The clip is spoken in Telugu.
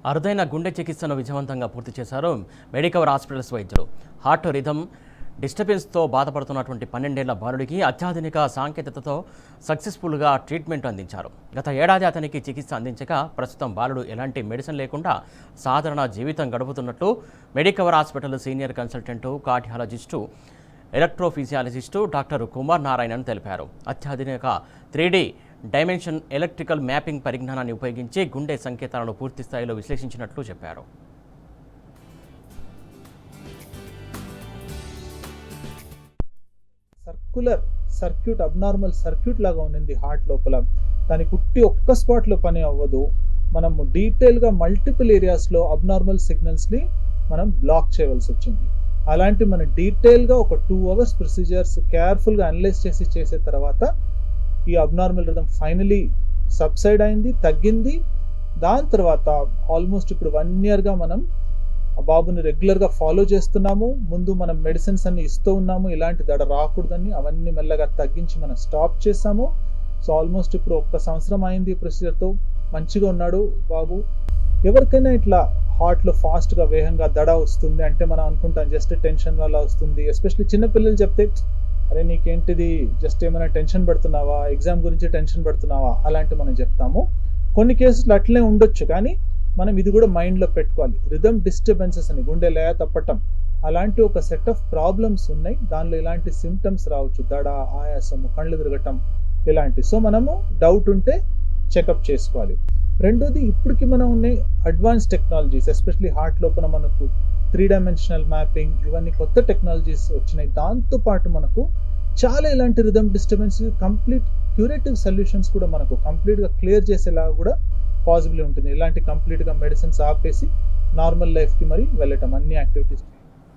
అరుదైన గుండె చికిత్సను విజయవంతంగా పూర్తి చేశారు మెడికవర్ హాస్పిటల్స్ వైద్యులు. హార్ట్ రిథమ్ డిస్టర్బెన్స్తో బాధపడుతున్నటువంటి 12 ఏళ్ల బాలుడికి అత్యాధునిక సాంకేతికతతో సక్సెస్ఫుల్గా ట్రీట్మెంట్ అందించారు. గత ఏడాది అతనికి చికిత్స అందించగా ప్రస్తుతం బాలుడు ఎలాంటి మెడిసిన్ లేకుండా సాధారణ జీవితం గడుపుతున్నట్లు Medicover hospital senior consultant cardiologist electrophysiologist doctor Kumar Narayanan తెలిపారు. అత్యాధునిక 3D డైమెన్షన్ ఎలక్ట్రికల్ మ్యాపింగ్ పరిజ్ఞానాన్ని ఉపయోగించి గుండె సంకేతాలను పూర్తి స్థాయిలో విశ్లేషించినట్లు చెప్పారు. సర్క్యులర్ సర్క్యూట్ అబ్నార్మల్ సర్క్యూట్ లాగా ఉన్నింది హార్ట్ లోపల. దానికి కుట్టి ఒక్క స్పాట్లో పని అవ్వదు. మనము డీటెయిల్గా మల్టిపుల్ ఏరియాస్లో అబ్నార్మల్ సిగ్నల్స్ని మనం బ్లాక్ చేయవలసి వచ్చింది. అలాంటి మన డీటెయిల్గా ఒక 2 hours ప్రొసీజర్స్ కేర్ఫుల్గా అనలైజ్ చేసే తర్వాత ఈ అబ్నార్మల్ రిథమ్ ఫైనలీ సబ్సైడ్ అయింది, తగ్గింది. దాని తర్వాత ఆల్మోస్ట్ ఇప్పుడు 1 yearగా మనం ఆ బాబుని రెగ్యులర్గా ఫాలో చేస్తున్నాము. ముందు మనం మెడిసిన్స్ అన్ని ఇస్తూ ఉన్నాము, ఇలాంటి దడ రాకూడదని. అవన్నీ మెల్లగా తగ్గించి మనం స్టాప్ చేసాము. సో ఆల్మోస్ట్ ఇప్పుడు 1 సంవత్సరం అయింది ఈ ప్రొసీజర్తో. మంచిగా ఉన్నాడు బాబు. ఎవరికైనా ఇట్లా హార్ట్లో ఫాస్ట్గా వేగంగా దడ వస్తుంది అంటే మనం అనుకుంటాం జస్ట్ టెన్షన్ వల్ల వస్తుంది. ఎస్పెషల్లీ చిన్నపిల్లలు చెప్తే అరే నీకేంటిది, జస్ట్ ఏమైనా టెన్షన్ పడుతున్నావా, ఎగ్జామ్ గురించి టెన్షన్ పడుతున్నావా అలాంటి మనం చెప్తాము. కొన్ని కేసులు అట్లే ఉండొచ్చు, కానీ మనం ఇది కూడా మైండ్లో పెట్టుకోవాలి. రిథమ్ డిస్టర్బెన్సెస్ అని, గుండె లయ తప్పటం, అలాంటి ఒక సెట్ ఆఫ్ ప్రాబ్లమ్స్ ఉన్నాయి. దానిలో ఇలాంటి సిమ్టమ్స్ రావచ్చు, దడ, ఆయాసము, కళ్ళు తిరగటం ఇలాంటి. సో మనము డౌట్ ఉంటే చెకప్ చేసుకోవాలి. రెండోది, ఇప్పటికి మనం ఉన్న అడ్వాన్స్ టెక్నాలజీస్, ఎస్పెషలీ హార్ట్ లోపల మనకు 3 dimensional మ్యాపింగ్, ఇవన్నీ కొత్త టెక్నాలజీస్ వచ్చినాయి. దాంతోపాటు మనకు చాలా ఇలాంటి rhythm disturbance complete curative solutions కూడా మనకు కంప్లీట్గా క్లియర్ చేసేలాగా కూడా పాసిబుల్ ఉంటుంది. ఇలాంటి కంప్లీట్గా మెడిసిన్స్ ఆపేసి నార్మల్ లైఫ్కి మరి వెళ్ళటం, అన్ని యాక్టివిటీస్